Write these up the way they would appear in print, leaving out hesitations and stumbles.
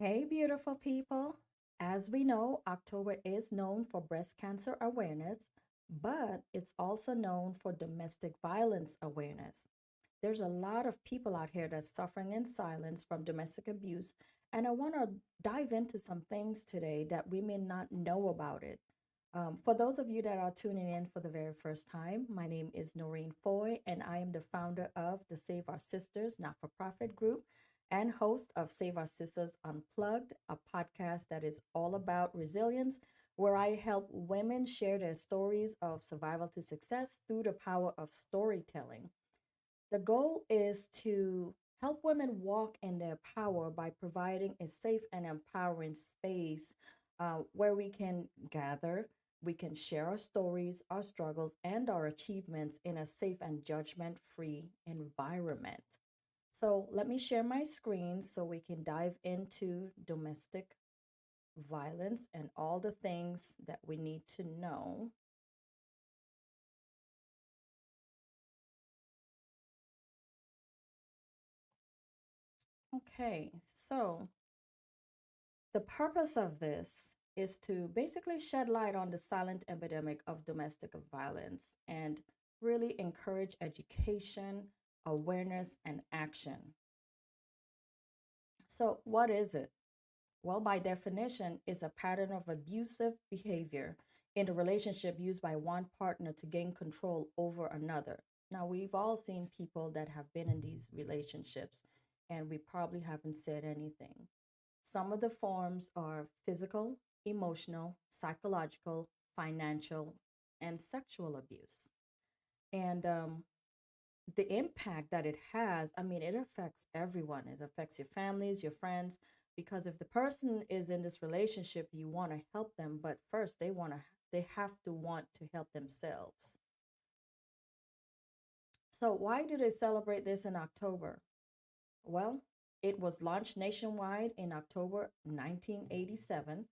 Hey, beautiful people. As we know, October is known for breast cancer awareness, but it's also known for domestic violence awareness. There's a lot of people out here that's suffering in silence from domestic abuse, and I want to dive into some things today that we may not know about it. For those of you that are tuning in for the very first time, my name is Norine Fahie, and I am the founder of the Save Our Sisters not for profit group and host of Save Our Sisters Unplugged, a podcast that is all about resilience, where I help women share their stories of survival to success through the power of storytelling. The goal is to help women walk in their power by providing a safe and empowering space where we can gather, we can share our stories, our struggles, and our achievements in a safe and judgment free environment. So, let me share my screen so we can dive into domestic violence and all the things that we need to know. Okay, so the purpose of this is to basically shed light on the silent epidemic of domestic violence and really encourage education, awareness, and action. So, what is it? Well, by definition, it's a pattern of abusive behavior in the relationship used by one partner to gain control over another. Now, we've all seen people that have been in these relationships, and we probably haven't said anything. Some of the forms are physical, emotional, psychological, financial, and sexual abuse. And the impact that it has, I mean, it affects everyone. It affects your families, your friends, because if the person is in this relationship, you want to help them, but first they have to want to help themselves. So why do they celebrate this in October? Well, it was launched nationwide in October 1987,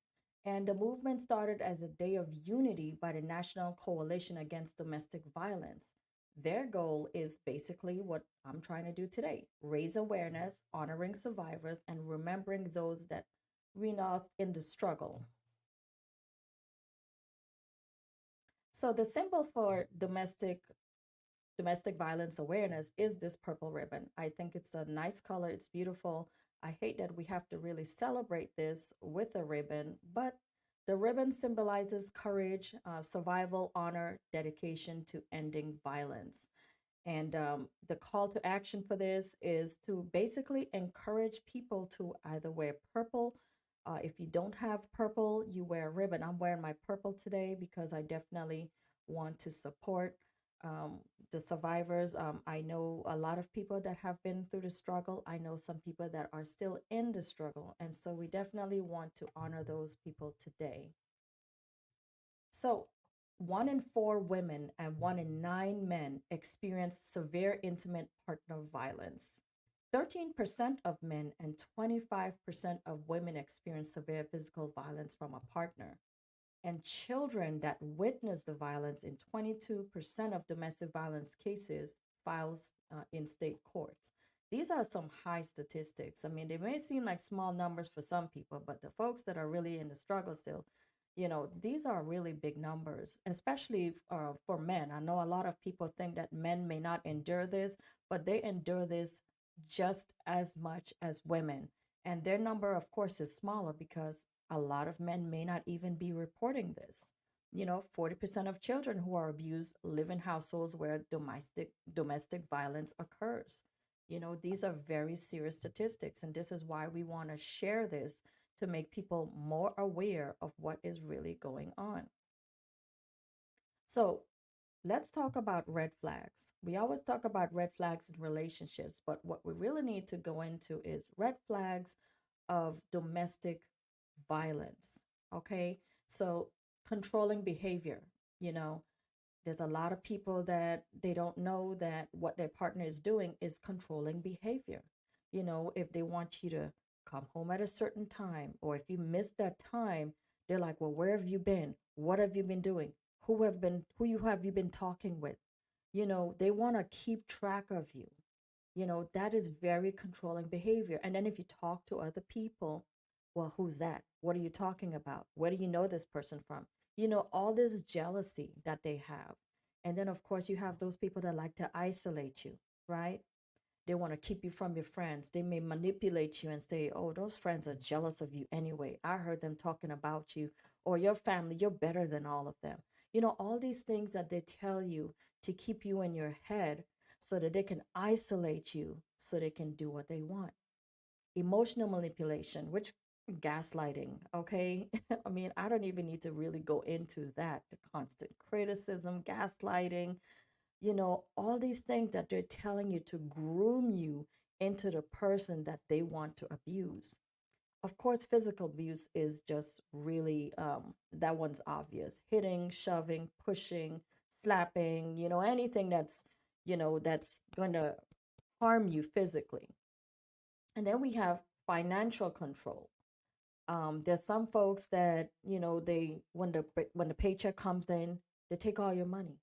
and the movement started as a day of unity by the National Coalition Against Domestic Violence. Their goal is basically what I'm trying to do today: raise awareness, honoring survivors, and remembering those that we lost in the struggle. So, the symbol for domestic violence awareness is this purple ribbon. I think it's a nice color, it's beautiful. I hate that we have to really celebrate this with a ribbon, but the ribbon symbolizes courage, survival, honor, dedication to ending violence. And the call to action for this is to basically encourage people to either wear purple. If you don't have purple, you wear a ribbon. I'm wearing my purple today because I definitely want to support um, the survivors. I know a lot of people that have been through the struggle. I know some people that are still in the struggle. And so we definitely want to honor those people today. So, 1 in 4 women and 1 in 9 men experience severe intimate partner violence. 13% of men and 25% of women experience severe physical violence from a partner. And children that witness the violence in 22% of domestic violence cases files in state courts. These are some high statistics. I mean, they may seem like small numbers for some people, but the folks that are really in the struggle still, these are really big numbers, especially for men. I know a lot of people think that men may not endure this, but they endure this just as much as women. And their number, of course, is smaller because a lot of men may not even be reporting this. 40% of children who are abused live in households where domestic violence occurs. These are very serious statistics, and this is why we want to share this to make people more aware of what is really going on. So, let's talk about red flags. We always talk about red flags in relationships, but what we really need to go into is red flags of domestic violence. Okay. So, controlling behavior, you know, there's a lot of people that they don't know that what their partner is doing is controlling behavior. If they want you to come home at a certain time, or if you miss that time, they're like, well, where have you been? What have you been doing? Who have you been talking with? They want to keep track of you. That is very controlling behavior. And then if you talk to other people, Well, who's that? What are you talking about? Where do you know this person from? All this jealousy that they have. And then, of course, you have those people that like to isolate you, right? They want to keep you from your friends. They may manipulate you and say, oh, those friends are jealous of you anyway. I heard them talking about you or your family. You're better than all of them. All these things that they tell you to keep you in your head so that they can isolate you so they can do what they want. Emotional manipulation, which gaslighting, okay? I mean, I don't even need to really go into that. The constant criticism, gaslighting, all these things that they're telling you to groom you into the person that they want to abuse. Of course, physical abuse is just really, that one's obvious: hitting, shoving, pushing, slapping, anything that's going to harm you physically. And then we have financial control. There's some folks that, they, when the paycheck comes in, they take all your money,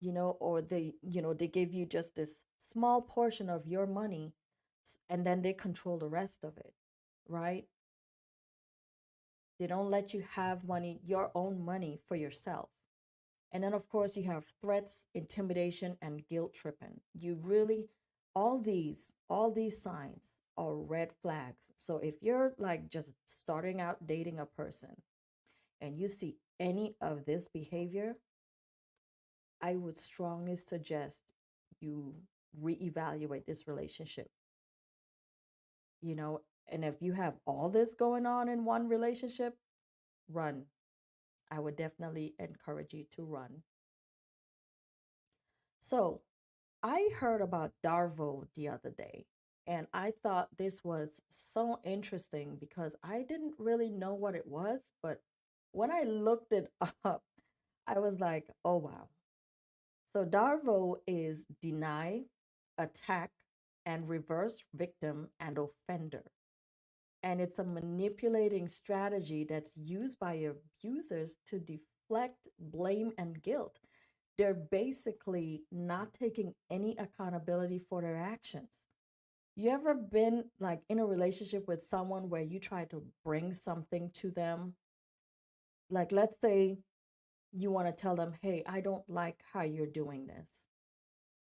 or they give you just this small portion of your money, and then they control the rest of it, right? They don't let you have money, your own money for yourself. And then, of course, you have threats, intimidation, and guilt tripping. You really, all these signs are red flags. So if you're like just starting out dating a person and you see any of this behavior, I would strongly suggest you reevaluate this relationship, you know, and if you have all this going on in one relationship, run. I would definitely encourage you to run. So, I heard about Darvo the other day, and I thought this was so interesting because I didn't really know what it was, but when I looked it up, I was like, oh wow. So Darvo is deny, attack, and reverse victim and offender. And it's a manipulating strategy that's used by abusers to deflect blame and guilt. They're basically not taking any accountability for their actions. You ever been like in a relationship with someone where you try to bring something to them? Like, let's say you want to tell them, hey, I don't like how you're doing this.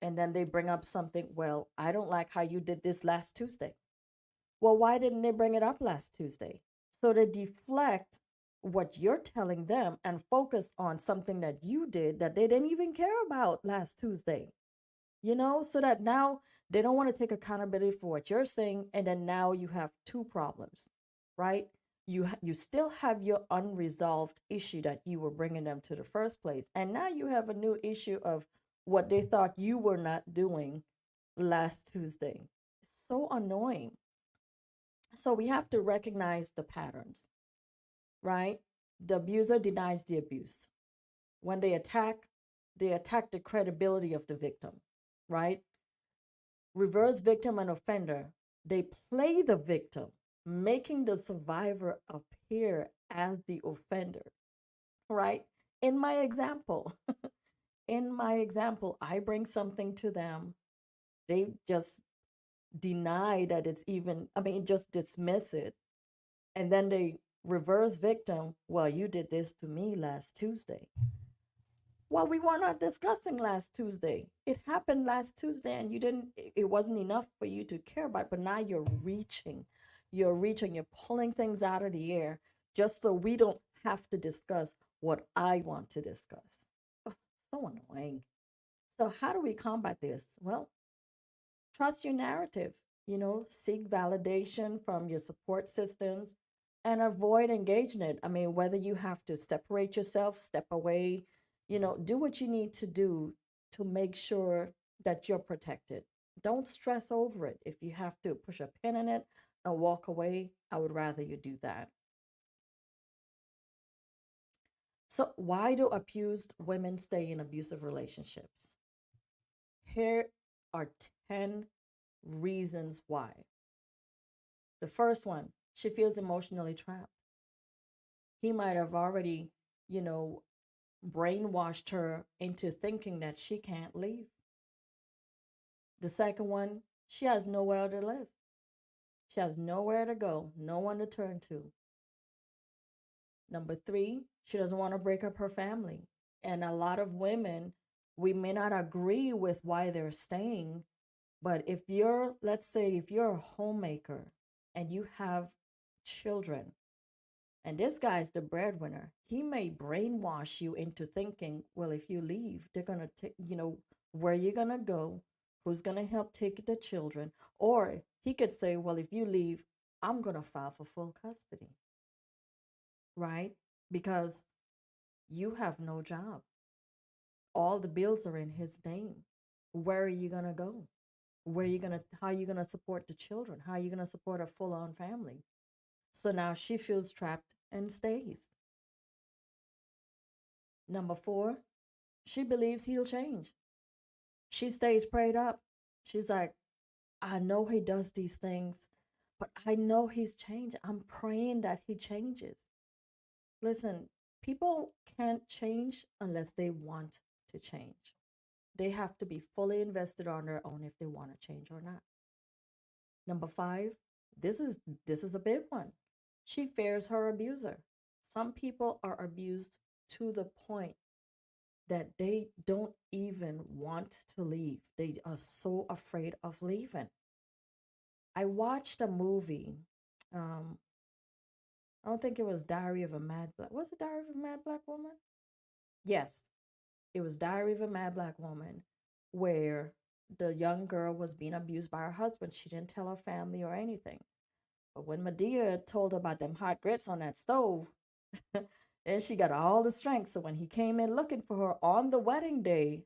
And then they bring up something, well, I don't like how you did this last Tuesday. Well, why didn't they bring it up last Tuesday? So to deflect what you're telling them and focus on something that you did that they didn't even care about last Tuesday, so that now they don't want to take accountability for what you're saying. And then now you have two problems, right? You still have your unresolved issue that you were bringing them to the first place. And now you have a new issue of what they thought you were not doing last Tuesday. So annoying. So we have to recognize the patterns, right? The abuser denies the abuse. When they attack the credibility of the victim, right? Reverse victim and offender, they play the victim, making the survivor appear as the offender, right? In my example, I bring something to them. They just deny that it's even, I mean, just dismiss it. And then they reverse victim, well, you did this to me last Tuesday. Well, we were not discussing last Tuesday. It happened last Tuesday and you didn't, it wasn't enough for you to care about, but now you're pulling things out of the air just so we don't have to discuss what I want to discuss. Ugh, so annoying. So, how do we combat this? Well, trust your narrative, seek validation from your support systems and avoid engagement. I mean, whether you have to separate yourself, step away, do what you need to do to make sure that you're protected. Don't stress over it. If you have to push a pin in it and walk away, I would rather you do that. So, why do abused women stay in abusive relationships? Here are 10 reasons why. The first one, she feels emotionally trapped. He might have already, you know, brainwashed her into thinking that she can't leave. The second one, she has nowhere to live. She has nowhere to go, no one to turn to. Number three, she doesn't want to break up her family. And a lot of women, we may not agree with why they're staying, but if you're, let's say, if you're a homemaker and you have children, and this guy's the breadwinner, he may brainwash you into thinking, well, if you leave, they're going to take, where you're going to go, who's going to help take the children. Or he could say, well, if you leave, I'm going to file for full custody, right? Because you have no job. All the bills are in his name. Where are you going to go? How are you going to support the children? How are you going to support a full on family? So now she feels trapped and stays. Number four, she believes he'll change. She stays prayed up. She's like, I know he does these things, but I know he's changed. I'm praying that he changes. Listen, people can't change unless they want to change. They have to be fully invested on their own if they want to change or not. Number five, this is a big one. She fears her abuser. Some people are abused to the point that they don't even want to leave. They are so afraid of leaving. I watched a movie. Um, I don't think it was Diary of a Mad Black. Was it Diary of a Mad Black Woman? Yes, it was Diary of a Mad Black Woman, where the young girl was being abused by her husband. She didn't tell her family or anything. But when Medea told her about them hot grits on that stove, then she got all the strength. So when he came in looking for her on the wedding day,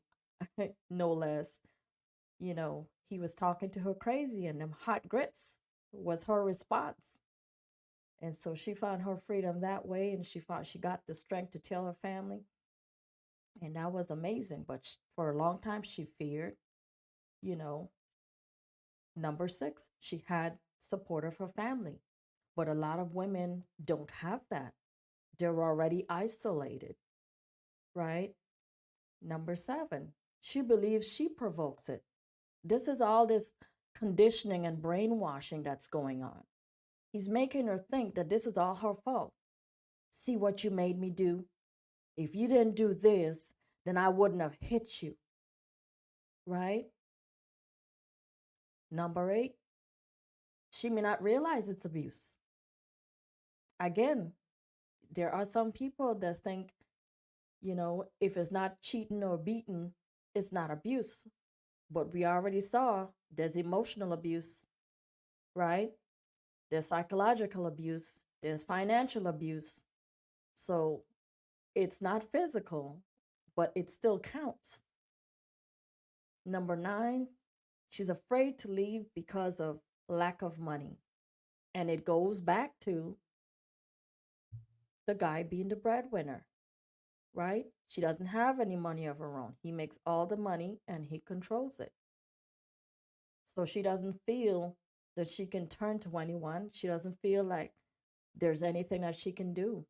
no less, he was talking to her crazy, and them hot grits was her response. And so she found her freedom that way, and she found she got the strength to tell her family. And that was amazing. But for a long time, she feared, you know. Number six, she had support of her family. But a lot of women don't have that. They're already isolated, right? Number seven, she believes she provokes it. This is all this conditioning and brainwashing that's going on. He's making her think that this is all her fault. See what you made me do? If you didn't do this, then I wouldn't have hit you, right? Number eight, she may not realize it's abuse. Again, there are some people that think, if it's not cheating or beating, it's not abuse. But we already saw there's emotional abuse, right? There's psychological abuse, there's financial abuse. So it's not physical, but it still counts. Number nine, she's afraid to leave because of lack of money. And it goes back to the guy being the breadwinner, right? She doesn't have any money of her own. He makes all the money and he controls it. So she doesn't feel that she can turn to anyone. She doesn't feel like there's anything that she can do.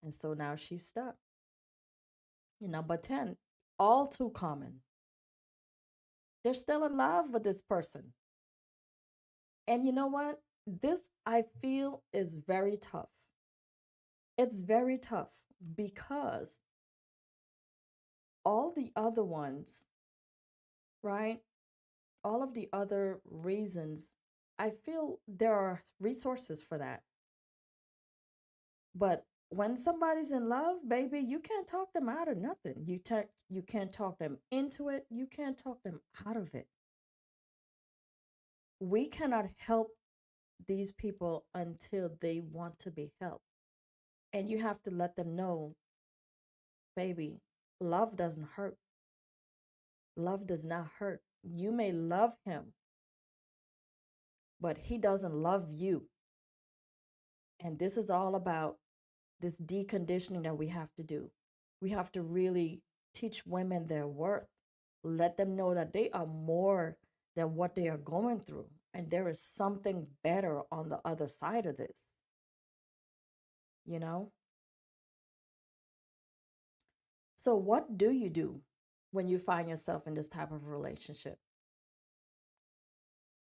And so now she's stuck. Number 10, all too common. They're still in love with this person. And you know what? This I feel is very tough. It's very tough because all the other ones, right? All of the other reasons, I feel there are resources for that. But when somebody's in love, baby, you can't talk them out of nothing. You can't talk them into it. You can't talk them out of it. We cannot help these people until they want to be helped. And you have to let them know, baby, love doesn't hurt. Love does not hurt. You may love him, but he doesn't love you. And this is all about this deconditioning that we have to do. We have to really teach women their worth, let them know that they are more than what they are going through. And there is something better on the other side of this, you know? So, what do you do when you find yourself in this type of relationship?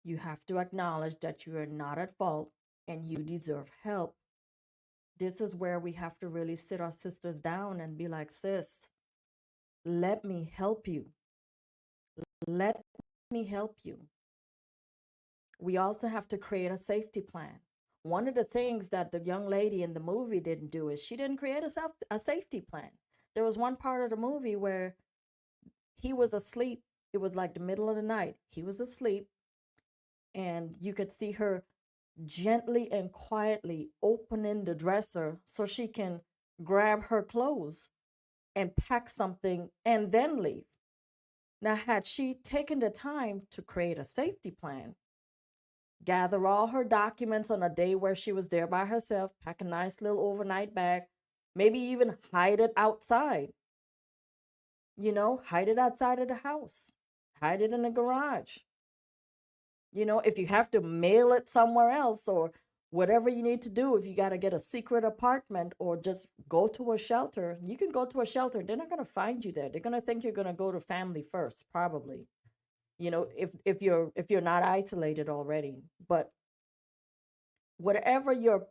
You have to acknowledge that you are not at fault and you deserve help. This is where we have to really sit our sisters down and be like, sis, let me help you. Let me help you. We also have to create a safety plan. One of the things that the young lady in the movie didn't do is she didn't create a safety plan. There was one part of the movie where he was asleep. It was like the middle of the night. He was asleep, and you could see her gently and quietly opening the dresser so she can grab her clothes and pack something and then leave. Now, had she taken the time to create a safety plan, gather all her documents on a day where she was there by herself, pack a nice little overnight bag, maybe even hide it outside, hide it outside of the house, hide it in the garage. If you have to mail it somewhere else or whatever you need to do, if you got to get a secret apartment or just go to a shelter, you can go to a shelter. They're not going to find you there. They're going to think you're going to go to family first, probably. If you're not isolated already. But whatever your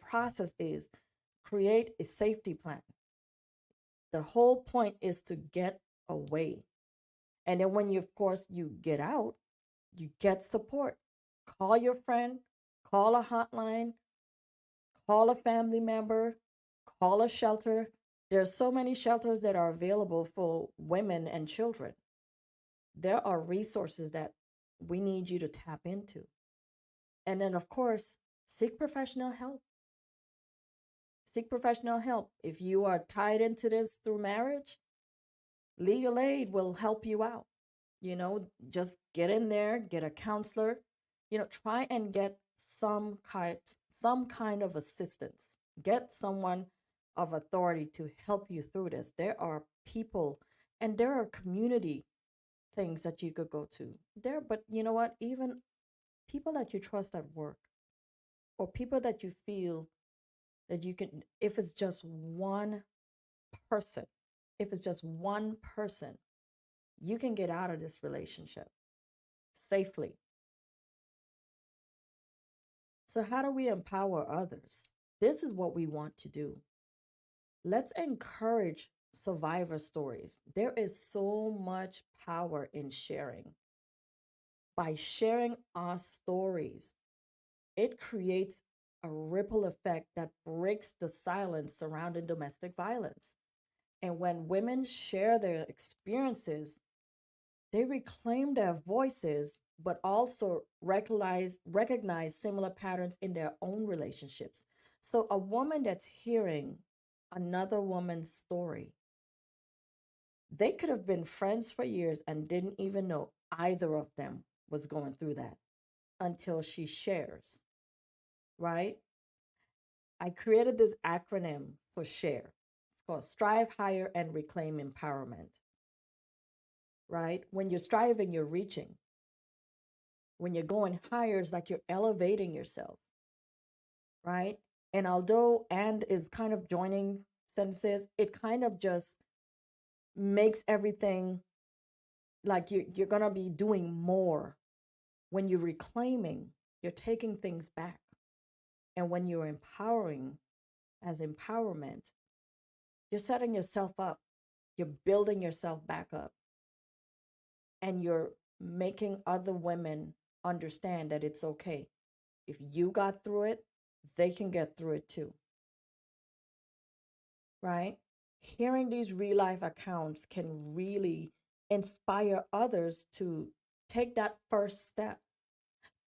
process is, create a safety plan. The whole point is to get away. And then when you, of course, you get out, you get support. Call your friend, call a hotline, call a family member, call a shelter. There are so many shelters that are available for women and children. There are resources that we need you to tap into. And then, of course, seek professional help. Seek professional help. If you are tied into this through marriage, legal aid will help you out. Just get in there, get a counselor, try and get some kind of assistance. Get someone of authority to help you through this. There are people and there are community things that you could go to there. But you know what? Even people that you trust at work or people that you feel that you can, if it's just one person, if it's just one person, you can get out of this relationship safely. So, how do we empower others? This is what we want to do. Let's encourage survivor stories. There is so much power in sharing. By sharing our stories, it creates a ripple effect that breaks the silence surrounding domestic violence. And when women share their experiences, they reclaim their voices, but also recognize similar patterns in their own relationships. So a woman that's hearing another woman's story, they could have been friends for years and didn't even know either of them was going through that until she shares, right? I created this acronym for SHARE. It's called Strive Higher and Reclaim Empowerment, right? When you're striving, you're reaching. When you're going higher, it's like you're elevating yourself, right? And although and is kind of joining sentences, it kind of just makes everything like you're going to be doing more. When you're reclaiming, you're taking things back. And when you're empowering as empowerment, you're setting yourself up, you're building yourself back up, and you're making other women understand that it's okay. If you got through it, they can get through it too, right? Hearing these real life accounts can really inspire others to take that first step,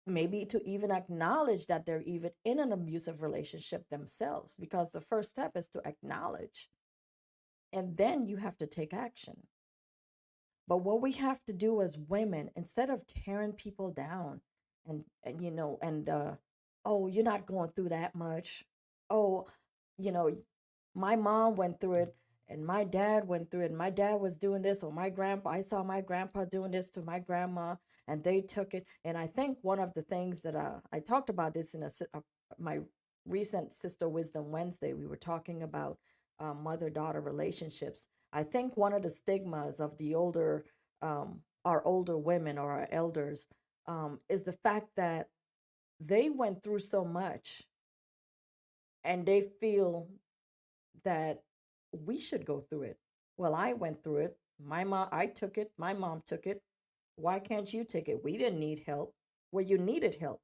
maybe to even acknowledge that they're even in an abusive relationship themselves, because the first step is to acknowledge, and then you have to take action. But what we have to do as women, instead of tearing people down and oh, you're not going through that much. Oh, you know, my mom went through it and my dad went through it and my dad was doing this, or my grandpa, I saw my grandpa doing this to my grandma and they took it. And I think one of the things that I talked about this in my recent Sister Wisdom Wednesday, we were talking about mother-daughter relationships. I think one of the stigmas of the older our older women or our elders, is the fact that they went through so much and they feel that we should go through it. Well, I went through it. My mom, I took it. My mom took it. Why can't you take it? We didn't need help. Well, you needed help.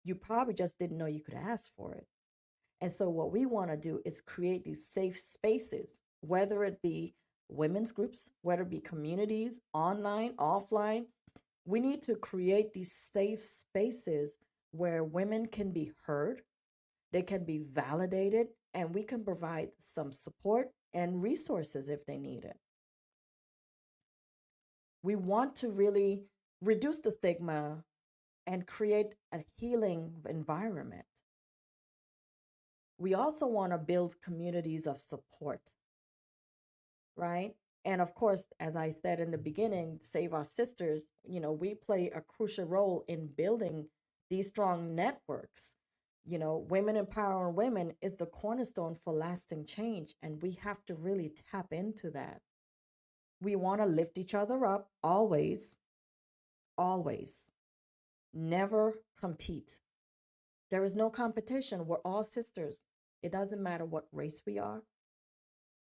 You probably just didn't know you could ask for it. And so, what we want to do is create these safe spaces, whether it be women's groups, whether it be communities, online, offline. We need to create these safe spaces where women can be heard, they can be validated, and we can provide some support and resources if they need it. We want to really reduce the stigma and create a healing environment. We also want to build communities of support, right? And of course, as I said in the beginning, Save Our Sisters, we play a crucial role in building these strong networks. Women empowering women is the cornerstone for lasting change, and we have to really tap into that. We want to lift each other up always, always. Never compete. There is no competition. We're all sisters. It doesn't matter what race we are.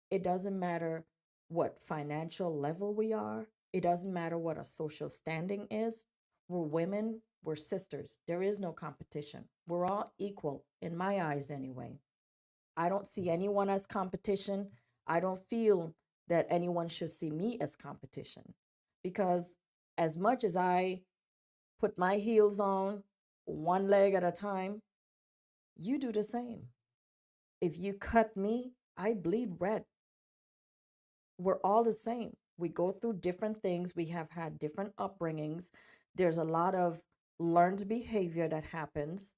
It doesn't matter what financial level we are. It doesn't matter what our social standing is. We're women, we're sisters. There is no competition. We're all equal, in my eyes, anyway. I don't see anyone as competition. I don't feel that anyone should see me as competition because as much as I put my heels on one leg at a time, you do the same. If you cut me, I bleed red. We're all the same. We go through different things. We have had different upbringings. There's a lot of learned behavior that happens.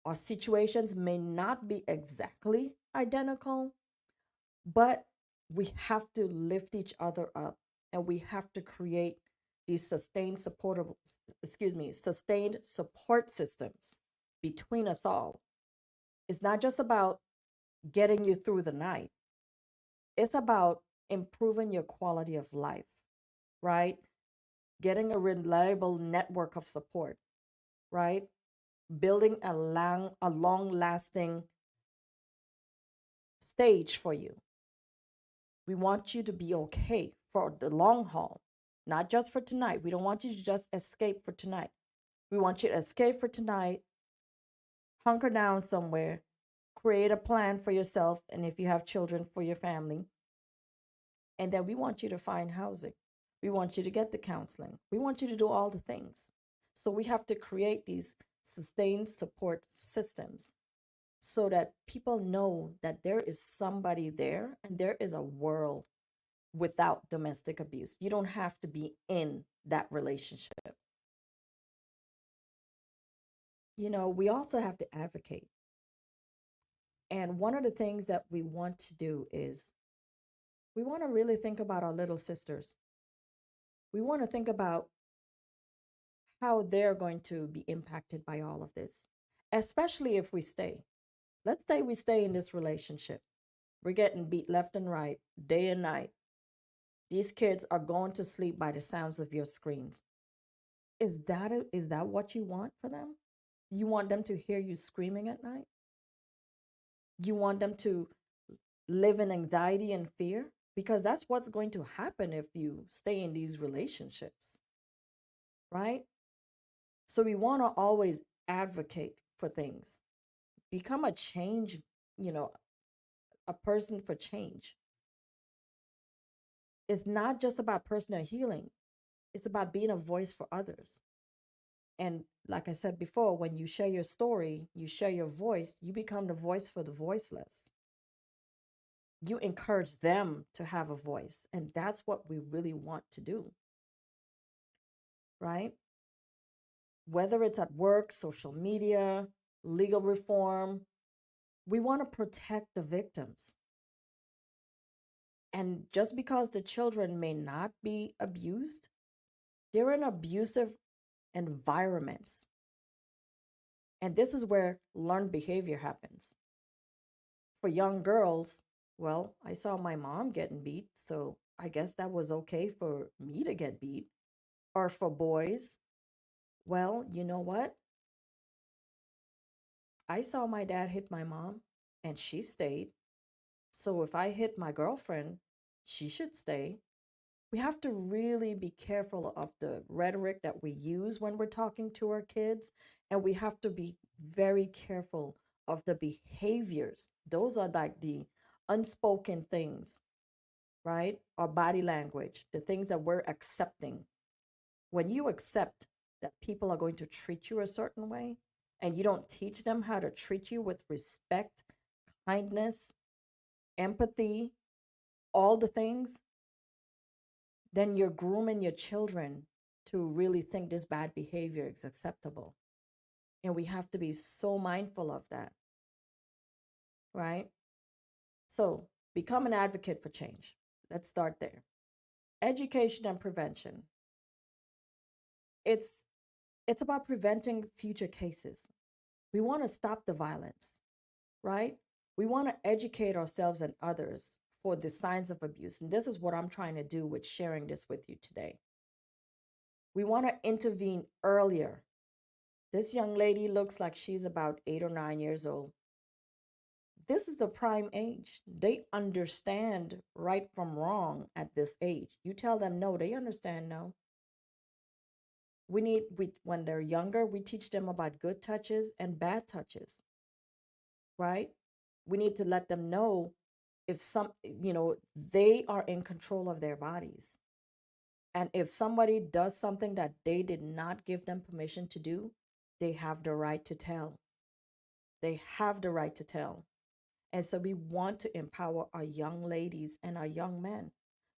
Our situations may not be exactly identical, but we have to lift each other up and we have to create these sustained support systems between us all. It's not just about getting you through the night. It's about improving your quality of life, right? Getting a reliable network of support, right? Building a long lasting stage for you. We want you to be okay for the long haul, not just for tonight. We don't want you to just escape for tonight. We want you to escape for tonight, hunker down somewhere, create a plan for yourself, and if you have children, for your family. And then we want you to find housing. We want you to get the counseling. We want you to do all the things. So we have to create these sustained support systems so that people know that there is somebody there and there is a world without domestic abuse. You don't have to be in that relationship. We also have to advocate. And one of the things that we want to do is we want to really think about our little sisters. We want to think about how they're going to be impacted by all of this, especially if we stay. Let's say we stay in this relationship. We're getting beat left and right, day and night. These kids are going to sleep by the sounds of your screams. Is that what you want for them? You want them to hear you screaming at night? You want them to live in anxiety and fear? Because that's what's going to happen if you stay in these relationships, right? So we want to always advocate for things. Become a change, you know, a person for change. It's not just about personal healing, it's about being a voice for others. And like I said before, when you share your story, you share your voice, you become the voice for the voiceless. You encourage them to have a voice. And that's what we really want to do, right? Whether it's at work, social media, legal reform, we want to protect the victims. And just because the children may not be abused, they're in abusive environments. And this is where learned behavior happens. For young girls, well, I saw my mom getting beat, so I guess that was okay for me to get beat. Or for boys, Well, you know what? I saw my dad hit my mom and she stayed. So if I hit my girlfriend, she should stay. We have to really be careful of the rhetoric that we use when we're talking to our kids. And we have to be very careful of the behaviors. Those are like the unspoken things, right? Our body language, the things that we're accepting. When you accept that people are going to treat you a certain way and you don't teach them how to treat you with respect, kindness, empathy, all the things, then you're grooming your children to really think this bad behavior is acceptable. And we have to be so mindful of that, right? So become an advocate for change. Let's start there. Education and prevention. It's it's about preventing future cases. We want to stop the violence, right? We want to educate ourselves and others for the signs of abuse. And this is what I'm trying to do with sharing this with you today. We want to intervene earlier. This young lady looks like she's about 8 or 9 years old. This is the prime age. They understand right from wrong at this age. You tell them no, they understand no. We when they're younger, we teach them about good touches and bad touches, right? We need to let them know if they are in control of their bodies. And if somebody does something that they did not give them permission to do, they have the right to tell. They have the right to tell. And so we want to empower our young ladies and our young men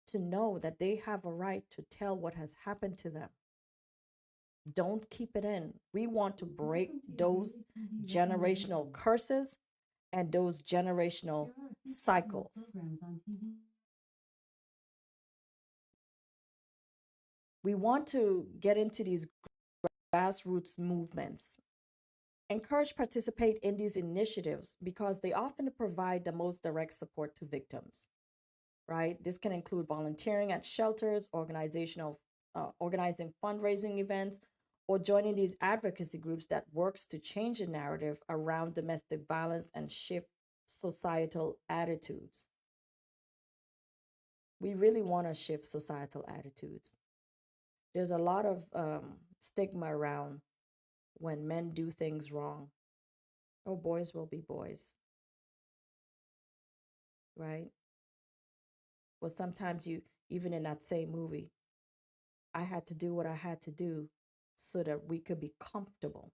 to know that they have a right to tell what has happened to them. Don't keep it in. We want to break those generational curses and those generational cycles. We want to get into these grassroots movements. Encourage participate in these initiatives because they often provide the most direct support to victims, right? This can include volunteering at shelters, organizing fundraising events, or joining these advocacy groups that works to change the narrative around domestic violence and shift societal attitudes. We really want to shift societal attitudes. There's a lot of stigma around when men do things wrong. Oh, boys will be boys, right? Well, sometimes even in that same movie, I had to do what I had to do so that we could be comfortable,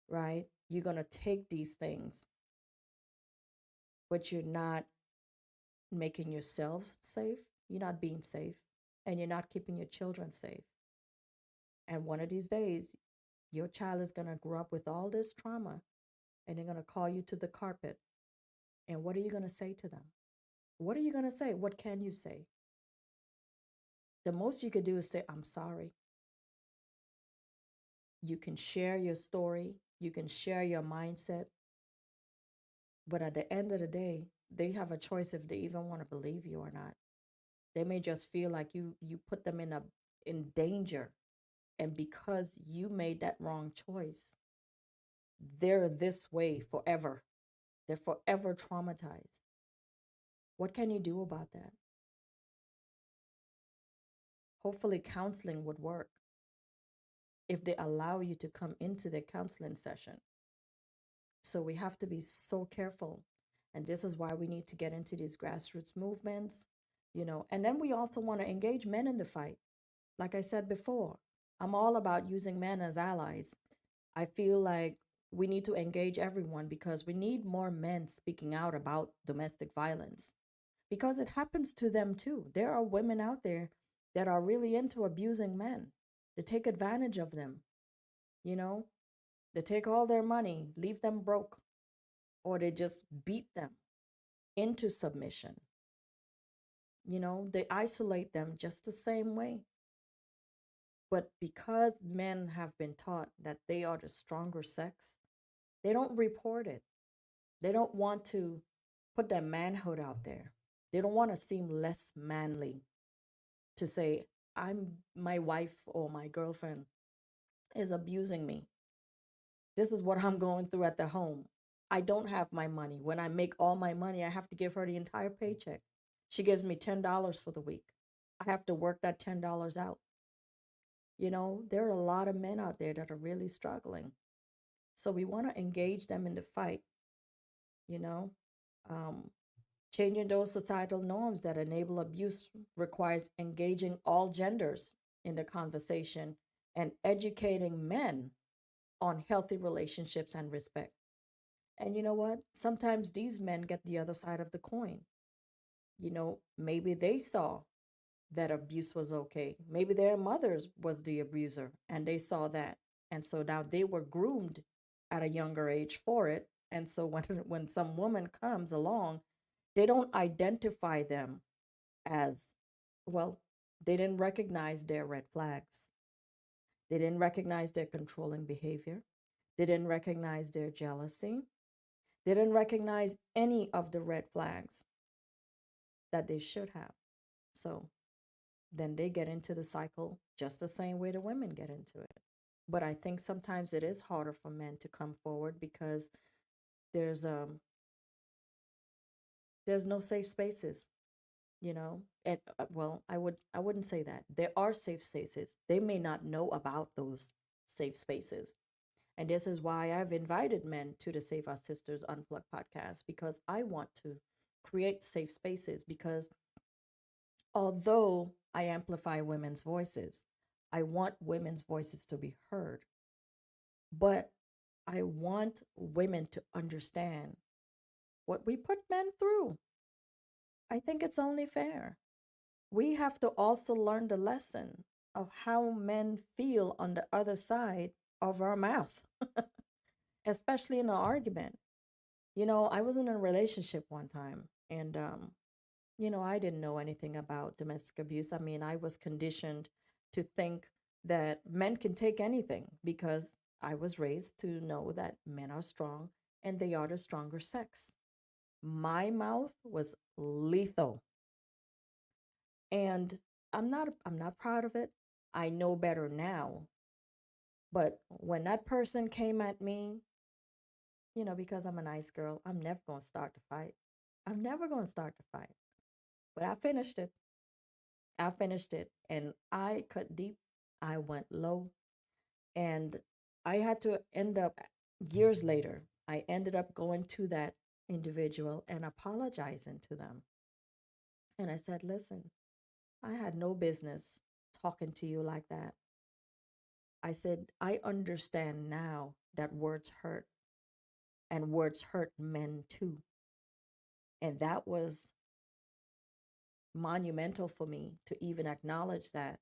right? You're going to take these things, but you're not making yourselves safe. You're not being safe, and you're not keeping your children safe. And one of these days, your child is going to grow up with all this trauma, and they're going to call you to the carpet. And what are you going to say to them? What are you going to say? What can you say? The most you could do is say, I'm sorry. You can share your story, you can share your mindset, but at the end of the day, they have a choice if they even want to believe you or not. They may just feel like you put them in danger, and because you made that wrong choice, they're this way forever. They're forever traumatized. What can you do about that? Hopefully counseling would work if they allow you to come into the counseling session. So we have to be so careful. And this is why we need to get into these grassroots movements, and then we also want to engage men in the fight. Like I said before, I'm all about using men as allies. I feel like we need to engage everyone because we need more men speaking out about domestic violence because it happens to them too. There are women out there that are really into abusing men. They take advantage of them, you know? They take all their money, leave them broke, or they just beat them into submission. They isolate them just the same way. But because men have been taught that they are the stronger sex, they don't report it. They don't want to put their manhood out there. They don't want to seem less manly to say, I'm my wife or my girlfriend. is abusing me. This is what I'm going through at the home. I don't have my money. When I make all my money, I have to give her the entire paycheck. She gives me $10 for the week. I have to work that $10 out. There are a lot of men out there that are really struggling. So we want to engage them in the fight, you know. Um, Changing those societal norms that enable abuse requires engaging all genders in the conversation and educating men on healthy relationships and respect. And you know what? Sometimes these men get the other side of the coin. Maybe they saw that abuse was okay. Maybe their mothers was the abuser and they saw that. And so now they were groomed at a younger age for it. And so when some woman comes along, they don't identify them as, well, they didn't recognize their red flags. They didn't recognize their controlling behavior. They didn't recognize their jealousy. They didn't recognize any of the red flags that they should have. So then they get into the cycle just the same way the women get into it. But I think sometimes it is harder for men to come forward because there's um there's no safe spaces, And well, I wouldn't say that. There are safe spaces. They may not know about those safe spaces. And this is why I've invited men to the Save Our Sisters Unplugged podcast because I want to create safe spaces because although I amplify women's voices, I want women's voices to be heard. But I want women to understand what we put men through. I think it's only fair. We have to also learn the lesson of how men feel on the other side of our mouth, especially in an argument. I was in a relationship one time and I didn't know anything about domestic abuse. I mean, I was conditioned to think that men can take anything because I was raised to know that men are strong and they are the stronger sex. My mouth was lethal. And I'm not proud of it. I know better now. But when that person came at me, because I'm a nice girl, I'm never going to start the fight. I'm never going to start the fight. But I finished it. I finished it and I cut deep. I went low and I had to end up years later. I ended up going to that individual and apologizing to them. And I said, listen, I had no business talking to you like that. I said, I understand now that words hurt and words hurt men too. And that was monumental for me to even acknowledge that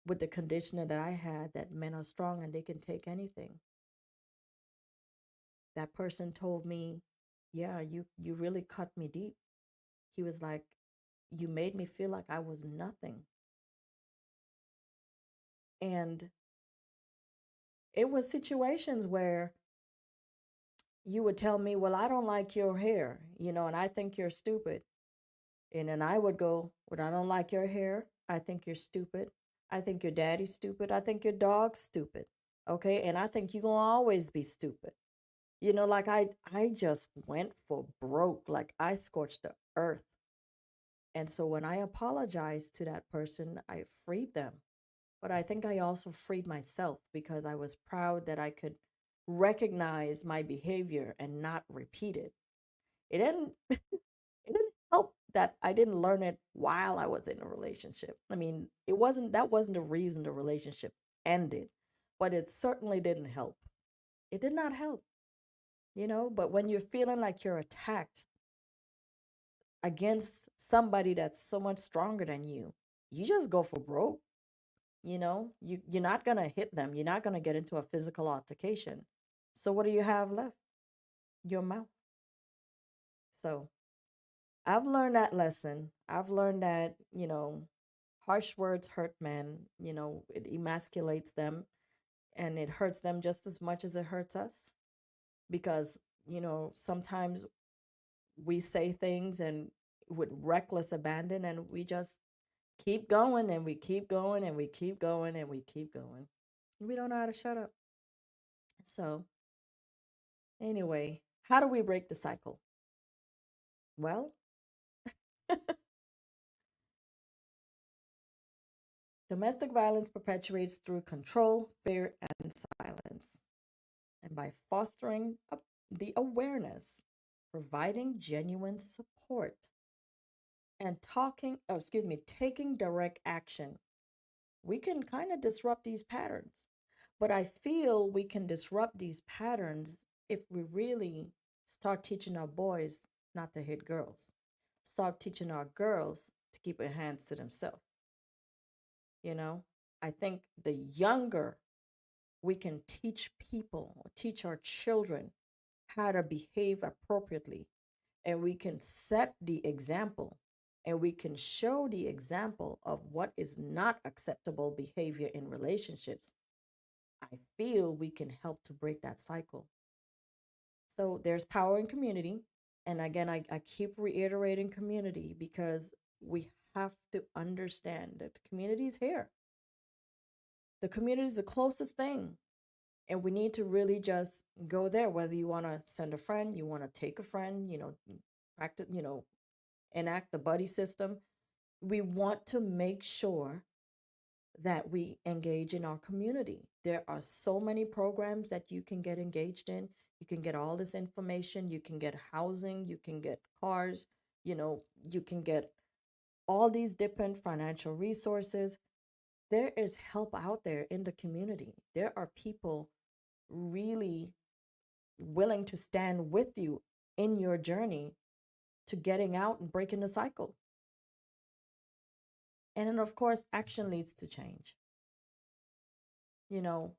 with the conditioner that I had, that men are strong and they can take anything. That person told me, yeah, you really cut me deep. He was like, you made me feel like I was nothing. And it was situations where you would tell me, well, I don't like your hair, and I think you're stupid. And then I would go, well, I don't like your hair. I think you're stupid. I think your daddy's stupid. I think your dog's stupid. Okay. And I think you're going to always be stupid. Like I just went for broke. Like I scorched the earth. And so when I apologized to that person, I freed them. But I think I also freed myself because I was proud that I could recognize my behavior and not repeat it. It didn't it didn't help that I didn't learn it while I was in a relationship. I mean, that wasn't the reason the relationship ended, but it certainly didn't help. It did not help, but when you're feeling like you're attacked against somebody that's so much stronger than you just go for broke. You're not going to hit them. You're not going to get into a physical altercation. So what do you have left? Your mouth. So I've learned that lesson. I've learned that, harsh words hurt men, it emasculates them and it hurts them just as much as it hurts us because, sometimes we say things and with reckless abandon and we just keep going and we keep going and we keep going and we keep going. We don't know how to shut up. So, anyway, how do we break the cycle? Well, domestic violence perpetuates through control, fear, and silence. And by fostering the awareness, providing genuine support, and taking direct action, we can kind of disrupt these patterns. But I feel we can disrupt these patterns if we really start teaching our boys not to hit girls, start teaching our girls to keep their hands to themselves. You know, I think the younger we can teach people, or teach our children how to behave appropriately, and we can set the example, and we can show the example of what is not acceptable behavior in relationships, I feel we can help to break that cycle. So there's power in community. And again, I keep reiterating community because we have to understand that the community is here. The community is the closest thing. And we need to really just go there, whether you want to send a friend, you want to take a friend, practice, enact the buddy system. We want to make sure that we engage in our community. There are so many programs that you can get engaged in. You can get all this information, you can get housing, you can get cars, you can get all these different financial resources. There is help out there in the community. There are people really willing to stand with you in your journey to getting out and breaking the cycle. And then, of course, action leads to change. You know,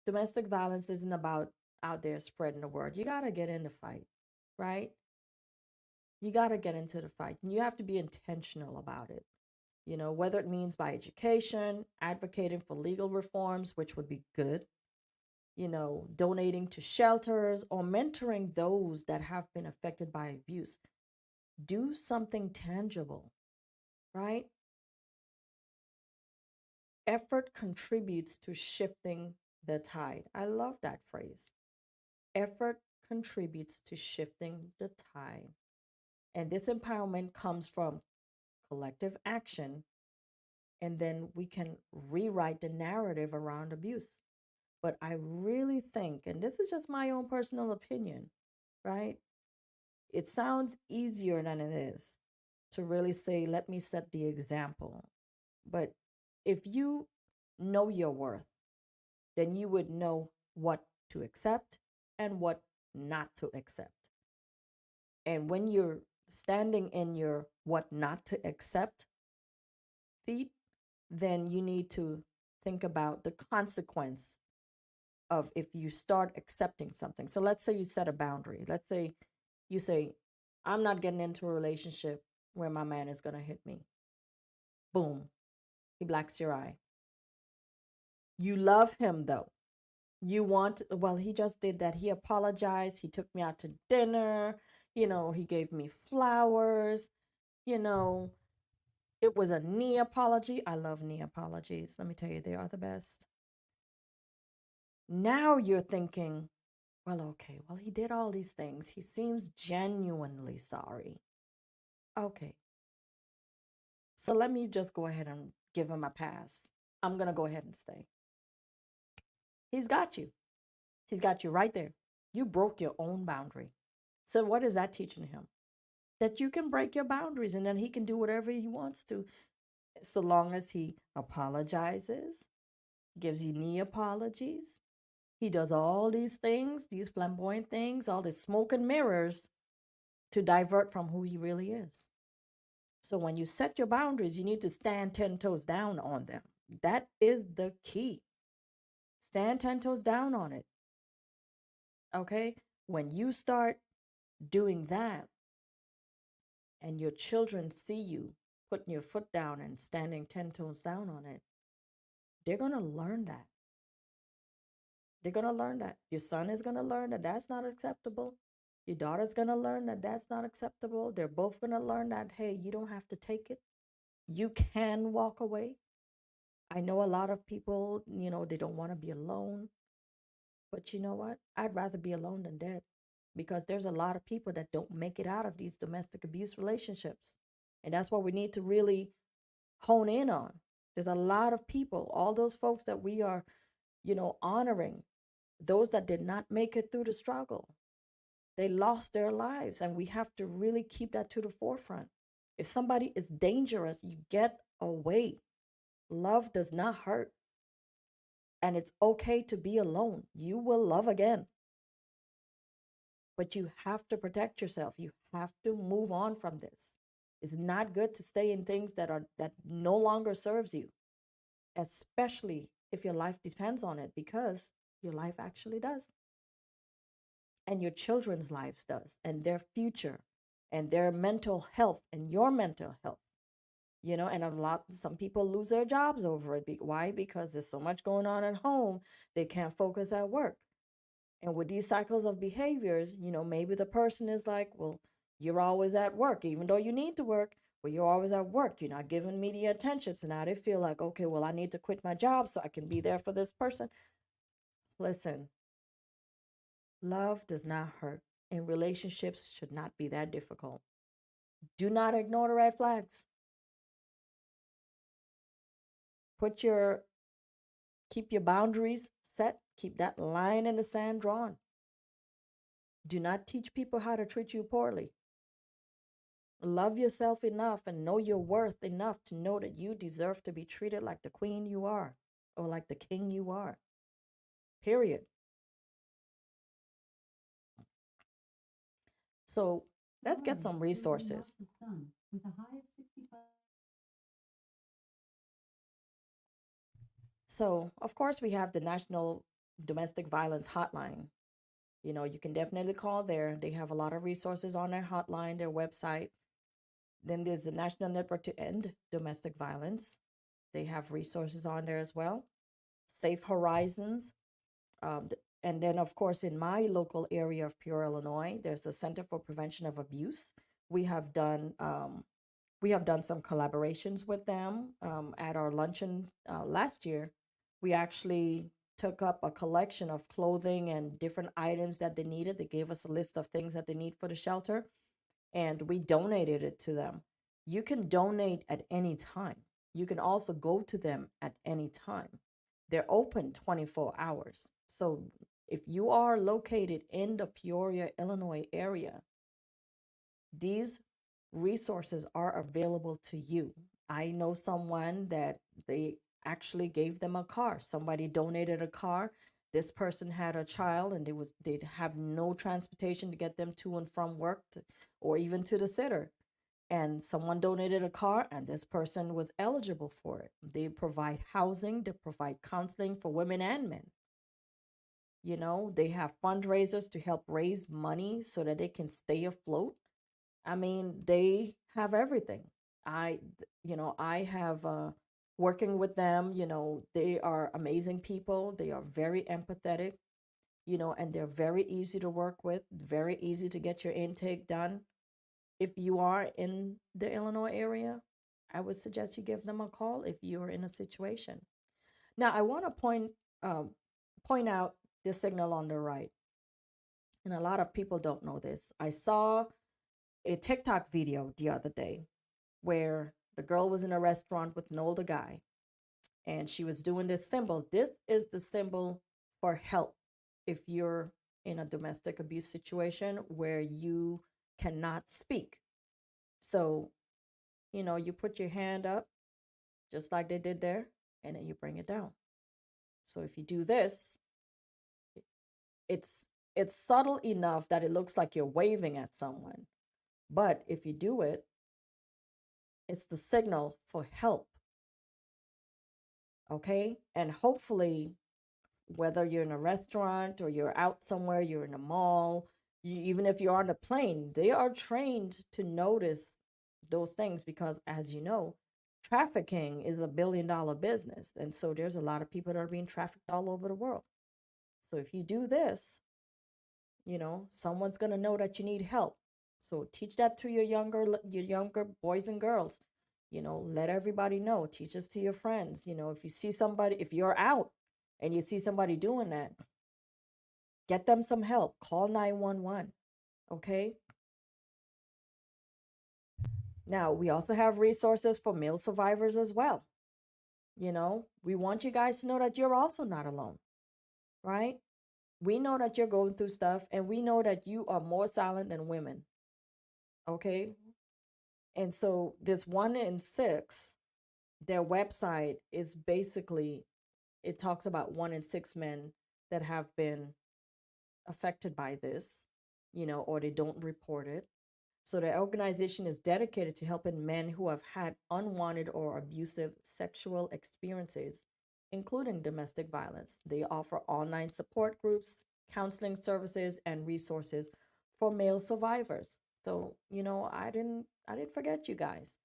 domestic violence isn't about out there spreading the word. You got to get in the fight, right? You got to get into the fight. And you have to be intentional about it. Whether it means by education, advocating for legal reforms, which would be good, donating to shelters or mentoring those that have been affected by abuse. Do something tangible, right? Effort contributes to shifting the tide. I love that phrase. Effort contributes to shifting the tide. And this empowerment comes from collective action, and then we can rewrite the narrative around abuse. But I really think, and this is just my own personal opinion, right? It sounds easier than it is to really say, let me set the example. But if you know your worth, then you would know what to accept and what not to accept. And when you're standing in your what not to accept feet, then you need to think about the consequence of if you start accepting something. So let's say you set a boundary. Let's say you say, I'm not getting into a relationship where my man is going to hit me. Boom, he blacks your eye. You love him though. Well, he just did that. He apologized. He took me out to dinner. He gave me flowers. You know, it was a knee apology. I love knee apologies. Let me tell you, they are the best. Now you're thinking, well, okay, well, he did all these things. He seems genuinely sorry. Okay, so let me just go ahead and give him a pass. I'm going to go ahead and stay. He's got you. He's got you right there. You broke your own boundary. So, what is that teaching him? That you can break your boundaries and then he can do whatever he wants to, so long as he apologizes, gives you knee apologies. He does all these things, these flamboyant things, all this smoke and mirrors to divert from who he really is. So when you set your boundaries, you need to stand 10 toes down on them. That is the key. Stand 10 toes down on it. Okay? When you start doing that and your children see you putting your foot down and standing 10 toes down on it, they're going to learn that. They're going to learn that. Your son is going to learn that that's not acceptable. Your daughter's going to learn that that's not acceptable. They're both going to learn that, hey, you don't have to take it. You can walk away. I know a lot of people, they don't want to be alone, but you know what? I'd rather be alone than dead because there's a lot of people that don't make it out of these domestic abuse relationships. And that's what we need to really hone in on. There's a lot of people, all those folks that we are, honoring, those that did not make it through the struggle. They lost their lives, and we have to really keep that to the forefront. If somebody is dangerous, you get away. Love does not hurt, and it's okay to be alone. You will love again, but you have to protect yourself. You have to move on from this. It's not good to stay in things that no longer serves you, especially if your life depends on it, because your life actually does, and your children's lives does, and their future, and their mental health, and your mental health. And some people lose their jobs over it. Why? Because there's so much going on at home, they can't focus at work. And with these cycles of behaviors, maybe the person is like, well, you're always at work, even though you need to work. Well, you're always at work, you're not giving me the attention. So now they feel like, okay, well, I need to quit my job so I can be there for this person. Listen, love does not hurt, and relationships should not be that difficult. Do not ignore the red flags. Put your Keep your boundaries set. Keep that line in the sand drawn. Do not teach people how to treat you poorly. Love yourself enough and know your worth enough to know that you deserve to be treated like the queen you are or like the king you are. Period. So let's get some resources. So, of course, we have the National Domestic Violence Hotline. You can definitely call there. They have a lot of resources on their hotline, their website. Then there's the National Network to End Domestic Violence. They have resources on there as well. Safe Horizons. And then, of course, in my local area of Pure, Illinois, there's a Center for Prevention of Abuse. We have done we have done some collaborations with them at our luncheon last year. We actually took up a collection of clothing and different items that they needed. They gave us a list of things that they need for the shelter, and we donated it to them. You can donate at any time. You can also go to them at any time. They're open 24 hours. So if you are located in the Peoria, Illinois area, these resources are available to you. I know someone that they actually gave them a car. Somebody donated a car. This person had a child and they'd have no transportation to get them to and from work or even to the sitter. And someone donated a car and this person was eligible for it. They provide housing, they provide counseling for women and men. They have fundraisers to help raise money so that they can stay afloat. I mean, they have everything. I have working with them, they are amazing people. They are very empathetic, and they're very easy to work with, very easy to get your intake done. If you are in the Illinois area, I would suggest you give them a call if you're in a situation. Now, I want to point out the signal on the right, and a lot of people don't know this. I saw a TikTok video the other day where the girl was in a restaurant with an older guy and she was doing this symbol. This is the symbol for help if you're in a domestic abuse situation where you cannot speak. So, you put your hand up just like they did there, and then you bring it down. So if you do this, it's it's subtle enough that it looks like you're waving at someone. But if you do it, it's the signal for help. Okay? And hopefully, whether you're in a restaurant or you're out somewhere, you're in a mall, even if you're on a plane, they are trained to notice those things because, as you know, trafficking is a $1 billion business. And so there's a lot of people that are being trafficked all over the world. So if you do this, someone's going to know that you need help. So teach that to your younger boys and girls. Let everybody know. Teach this to your friends. If you see somebody, if you're out and you see somebody doing that, get them some help. Call 911. Okay. Now, we also have resources for male survivors as well. We want you guys to know that you're also not alone, right? We know that you're going through stuff, and we know that you are more silent than women. Okay. And so, this 1 in 6, their website is basically, it talks about 1 in 6 men that have been affected by this, or they don't report it. So the organization is dedicated to helping men who have had unwanted or abusive sexual experiences, including domestic violence. They offer online support groups, counseling services, and resources for male survivors. So, I didn't forget you guys.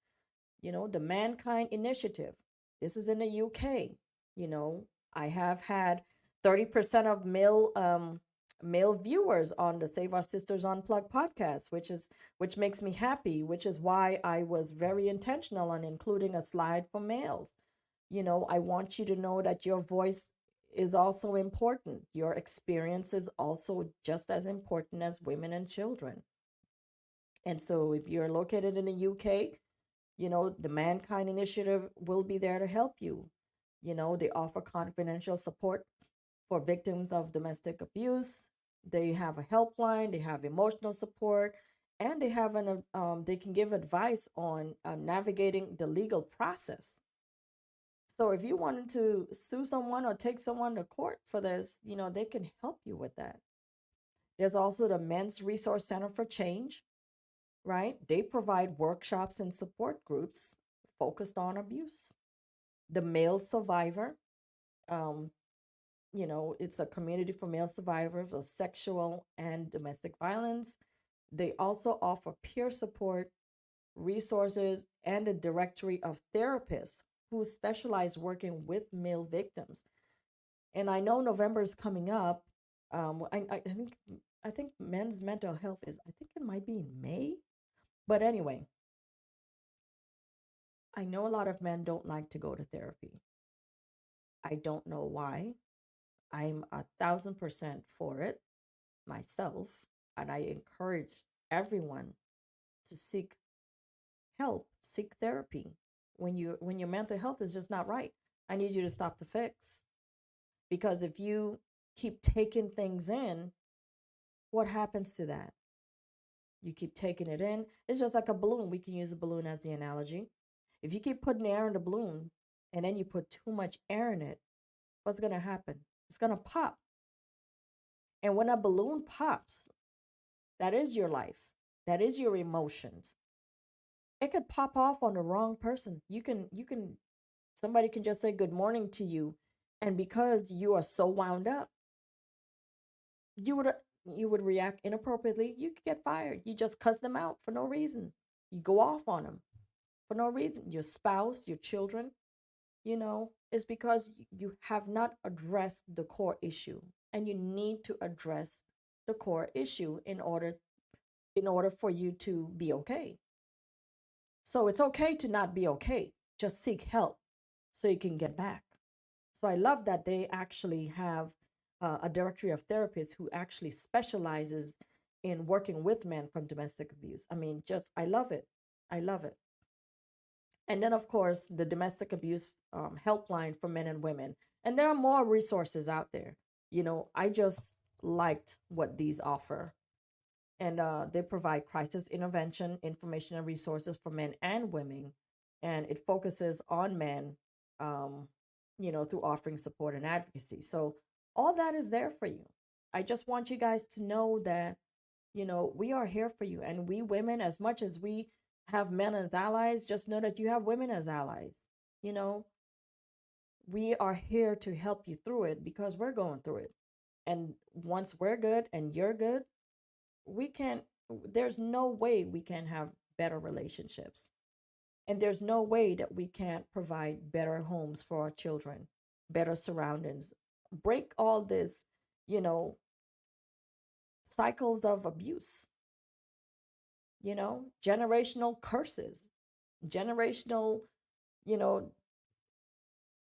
The Mankind Initiative. This is in the UK. You know, I have had 30% of male viewers on the Save Our Sisters Unplugged podcast, which makes me happy, which is why I was very intentional on including a slide for males. I want you to know that your voice is also important. Your experience is also just as important as women and children. And so if you're located in the UK, the Mankind Initiative will be there to help you. They offer confidential support for victims of domestic abuse. They have a helpline, they have emotional support, and they can give advice on navigating the legal process. So if you wanted to sue someone or take someone to court for this, they can help you with that. There's also the Men's Resource Center for Change, right? They provide workshops and support groups focused on abuse. The Male Survivor, um, it's a community for male survivors of sexual and domestic violence. They also offer peer support, resources, and a directory of therapists who specialize working with male victims. And I know November is coming up. I think men's mental health is, I think it might be in May. But anyway, I know a lot of men don't like to go to therapy. I don't know why. I'm 1,000% for it myself, and I encourage everyone to seek help, seek therapy. When your mental health is just not right, I need you to stop the fix. Because if you keep taking things in, what happens to that? You keep taking it in. It's just like a balloon. We can use a balloon as the analogy. If you keep putting air in the balloon and then you put too much air in it, what's going to happen? It's going to pop. And when a balloon pops, that is your life. That is your emotions. It could pop off on the wrong person. Somebody can just say good morning to you, and because you are so wound up, you would you would react inappropriately. You could get fired. You just cuss them out for no reason. You go off on them for no reason. Your spouse, your children, is because you have not addressed the core issue, and you need to address the core issue in order for you to be okay. So it's okay to not be okay. Just seek help so you can get back. So I love that they actually have a directory of therapists who actually specializes in working with men from domestic abuse. I mean, I love it. I love it. And then, of course, the domestic abuse helpline for men and women. And there are more resources out there. I just liked what these offer. And they provide crisis intervention, information, and resources for men and women. And it focuses on men, through offering support and advocacy. So all that is there for you. I just want you guys to know that, we are here for you. And we women, as much as we have men as allies, just know that you have women as allies. You know, we are here to help you through it because we're going through it. And once we're good and you're good, we can there's no way we can have better relationships. And there's no way that we can't provide better homes for our children, better surroundings, break all this, you know, cycles of abuse, generational curses. generational, you know,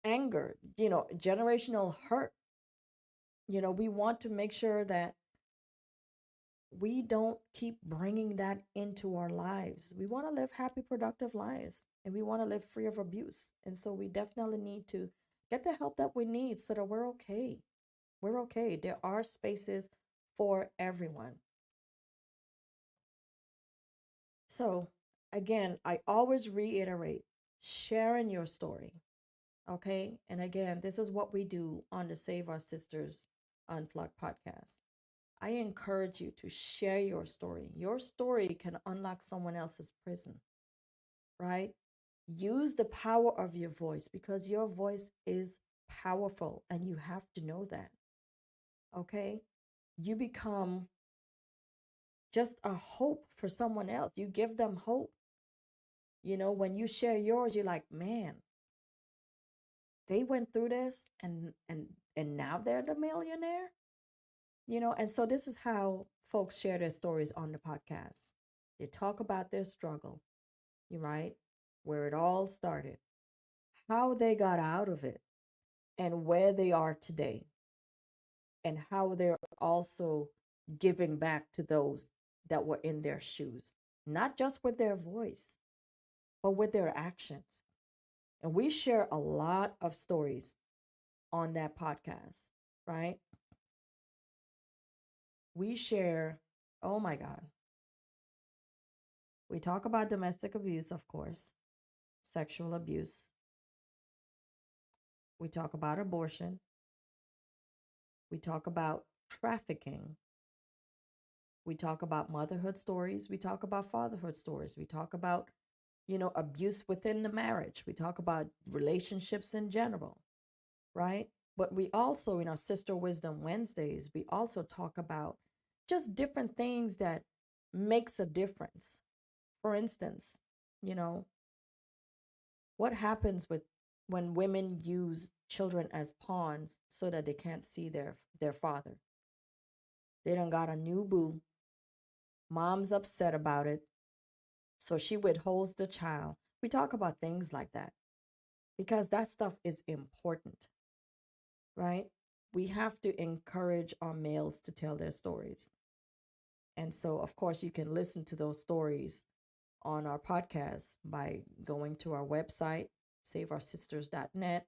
anger, generational hurt. We want to make sure that we don't keep bringing that into our lives. We want to live happy, productive lives, and we want to live free of abuse. And so we definitely need to get the help that we need so that we're okay. We're okay. There are spaces for everyone. So, again, I always reiterate sharing your story. Okay. And again, this is what we do on the Save Our Sisters Unplugged podcast. I encourage you to share your story. Your story can unlock someone else's prison, right? Use the power of your voice because your voice is powerful and you have to know that. Okay? You become just a hope for someone else. You give them hope. When you share yours, you're like, man, they went through this and now they're the millionaire. And so this is how folks share their stories on the podcast. They talk about their struggle, you right? Where it all started, how they got out of it, and where they are today, and how they're also giving back to those that were in their shoes, not just with their voice, but with their actions. And we share a lot of stories on that podcast, right? We share, oh my God, we talk about domestic abuse, of course, sexual abuse. We talk about abortion. We talk about trafficking. We talk about motherhood stories. We talk about fatherhood stories. We talk about, abuse within the marriage. We talk about relationships in general, right? But we also, in our Sister Wisdom Wednesdays, we also talk about just different things that makes a difference. For instance, you know, what happens with when women use children as pawns so that they can't see their father? They done got a new boo. Mom's upset about it, so she withholds the child. We talk about things like that because that stuff is important, right? We have to encourage our males to tell their stories. And so, of course, you can listen to those stories on our podcast by going to our website, saveoursisters.net.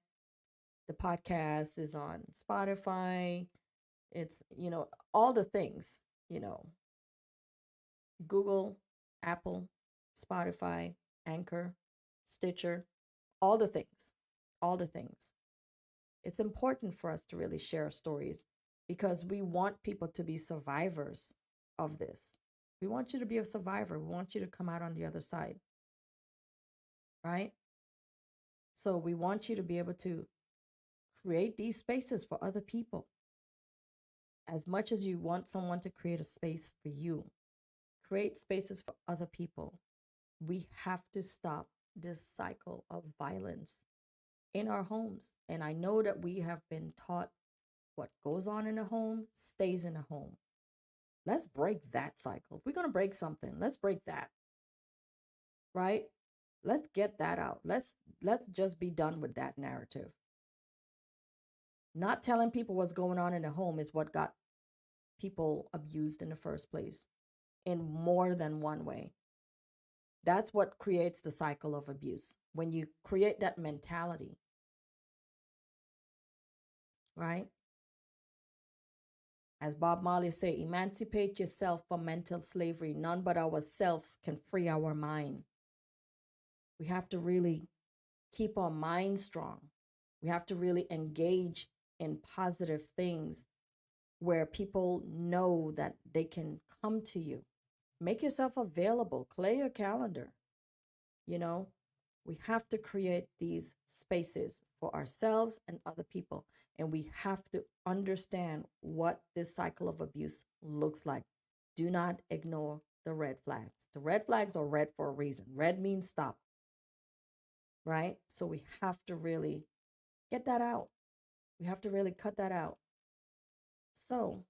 The podcast is on Spotify. It's, all the things, Google, Apple, Spotify, Anchor, Stitcher, all the things, all the things. It's important for us to really share stories because we want people to be survivors of this. We want you to be a survivor. We want you to come out on the other side, right? So we want you to be able to create these spaces for other people as much as you want someone to create a space for you. Create spaces for other people. We have to stop this cycle of violence in our homes. And I know that we have been taught what goes on in a home stays in a home. Let's break that cycle. If we're going to break something, let's break that. Right? Let's get that out. Let's just be done with that narrative. Not telling people what's going on in the home is what got people abused in the first place in more than one way. That's what creates the cycle of abuse. When you create that mentality, right? As Bob Marley say, emancipate yourself from mental slavery. None but ourselves can free our mind. We have to really keep our mind strong. We have to really engage in positive things where people know that they can come to you. Make yourself available, clear your calendar. You know, we have to create these spaces for ourselves and other people. And we have to understand what this cycle of abuse looks like. Do not ignore the red flags. The red flags are red for a reason. Red means stop, right? So we have to really get that out. We have to really cut that out. So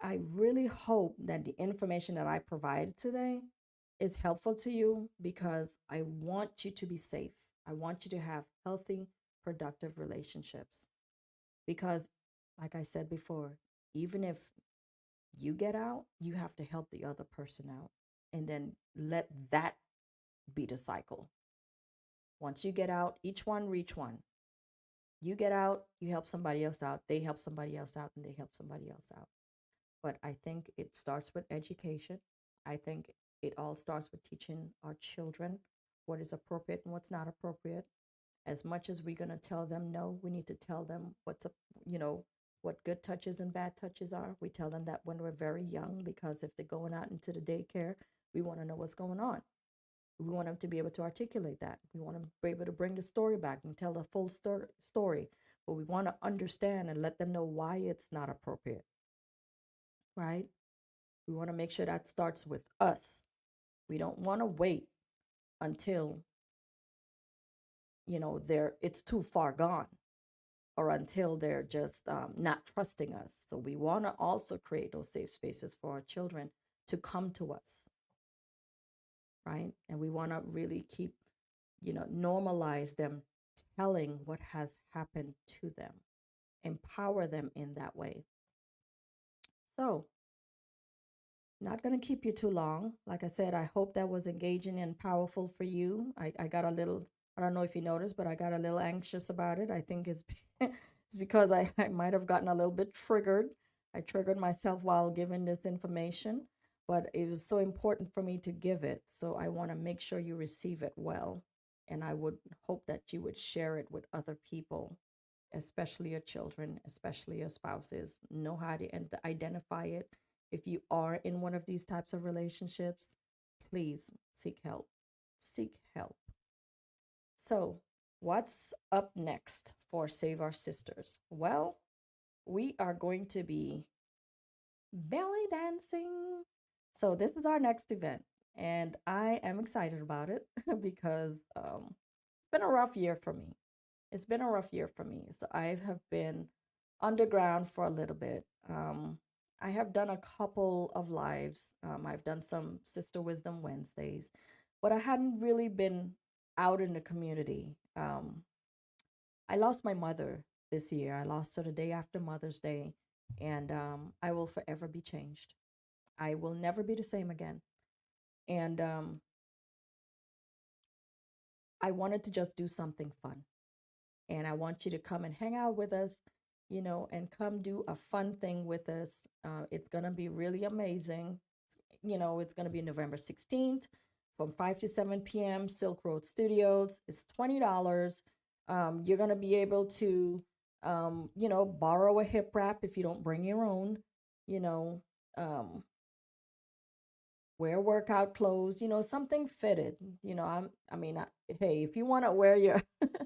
I really hope that the information that I provided today is helpful to you because I want you to be safe. I want you to have healthy, productive relationships. Because, like I said before, even if you get out, you have to help the other person out. And then let that be the cycle. Once you get out, each one reach one. You get out, you help somebody else out, they help somebody else out, and they help somebody else out. But I think it starts with education. I think it all starts with teaching our children what is appropriate and what's not appropriate. As much as we're going to tell them no, we need to tell them what's up, you know, what good touches and bad touches are. We tell them that when we're very young, because if they're going out into the daycare, we want to know what's going on. We want them to be able to articulate that. We want to be able to bring the story back and tell the full story. But we want to understand and let them know why it's not appropriate, right? We want to make sure that starts with us. We don't want to wait until, they're it's too far gone or until they're just not trusting us. So we want to also create those safe spaces for our children to come to us, right? And we want to really keep, normalize them telling what has happened to them, empower them in that way. So, not going to keep you too long. Like I said, I hope that was engaging and powerful for you. I got a little, I don't know if you noticed, but I got a little anxious about it. I think it's, it's because I might have gotten a little bit triggered. I triggered myself while giving this information, but it was so important for me to give it. So I want to make sure you receive it well. And I would hope that you would share it with other people, especially your children, especially your spouses. Know how to identify it. If you are in one of these types of relationships, please seek help. Seek help. So, what's up next for Save Our Sisters? Well, we are going to be belly dancing. So, this is our next event, and I am excited about it because it's been a rough year for me. It's been a rough year for me. So I have been underground for a little bit. I have done a couple of lives. I've done some Sister Wisdom Wednesdays, but I hadn't really been out in the community. I lost my mother this year. I lost her the day after Mother's Day, and I will forever be changed. I will never be the same again. And I wanted to just do something fun. And I want you to come and hang out with us, and come do a fun thing with us. It's going to be really amazing. It's going to be November 16th from 5 to 7 p.m. Silk Road Studios. It's $20. You're going to be able to, borrow a hip wrap if you don't bring your own, you know, um, wear workout clothes, something fitted. Hey, if you want to wear your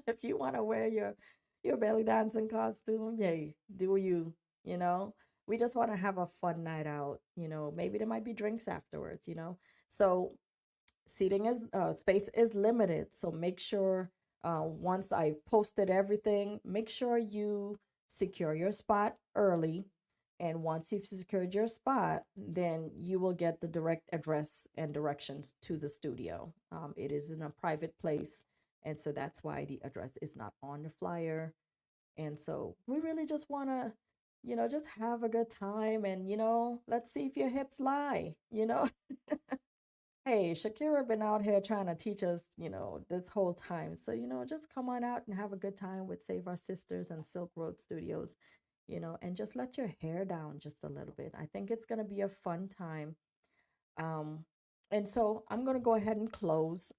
if you want to wear your belly dancing costume, yay, do you, you know? We just want to have a fun night out, maybe there might be drinks afterwards. So seating is space is limited, so make sure once I've posted everything, make sure you secure your spot early, and once you've secured your spot, then you will get the direct address and directions to the studio. It is in a private place, and so that's why the address is not on the flyer. And so we really just want to just have a good time, and let's see if your hips lie. Hey, Shakira been out here trying to teach us, this whole time. So, just come on out and have a good time with Save Our Sisters and Silk Road Studios, and just let your hair down just a little bit. I think it's going to be a fun time. Um, and so I'm going to go ahead and close,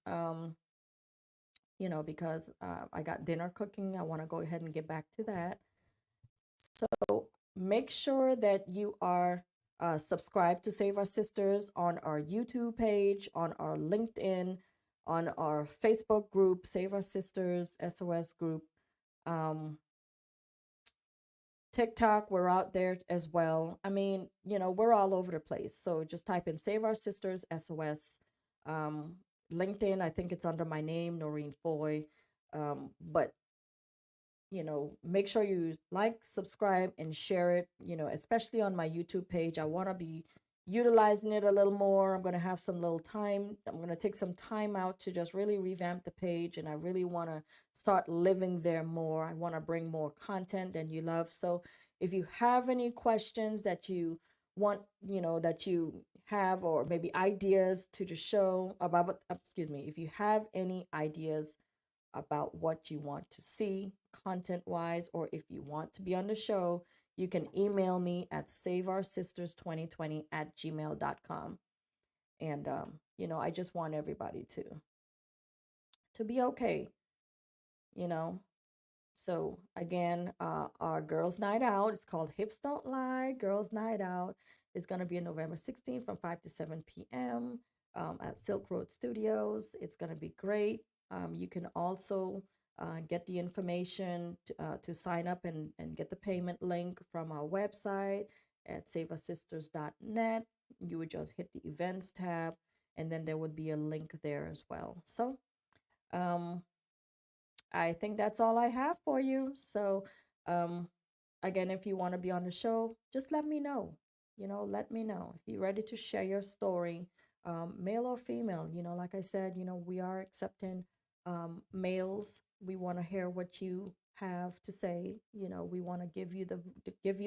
because I got dinner cooking. I want to go ahead and get back to that. So make sure that you are subscribed to Save Our Sisters on our YouTube page, on our LinkedIn, on our Facebook group, Save Our Sisters SOS group. Um, TikTok, we're out there as well. I mean, we're all over the place. So just type in Save Our Sisters SOS. Um, LinkedIn, I think it's under my name, Norine Fahie. But make sure you like, subscribe, and share it, especially on my YouTube page. I want to be utilizing it a little more. I'm going to have some little time. I'm going to take some time out to just really revamp the page. And I really want to start living there more. I want to bring more content than you love. So if you have any questions that you want, that you have, or maybe ideas to the show about, excuse me, if you have any ideas about what you want to see content wise, or if you want to be on the show, you can email me at saveoursisters2020@gmail.com. And, I just want everybody to be okay, you know. So again, our girls' night out is called Hips Don't Lie. Girls' Night Out is going to be on November 16th from 5 to 7 p.m. At Silk Road Studios. It's going to be great. You can also get the information to sign up and get the payment link from our website at saveoursisters.net. You would just hit the events tab, and then there would be a link there as well. So, um, I think that's all I have for you. So, um, again, if you want to be on the show, just let me know. Let me know if you're ready to share your story, male or female. Like I said, we are accepting males. We want to hear what you have to say. We want to give you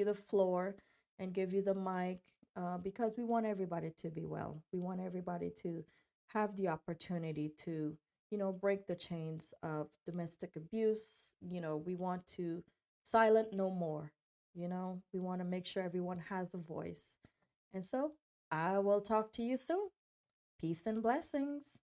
the floor and give you the mic, because we want everybody to be well. We want everybody to have the opportunity to break the chains of domestic abuse. We want to silent no more. We want to make sure everyone has a voice. And so I will talk to you soon. Peace and blessings.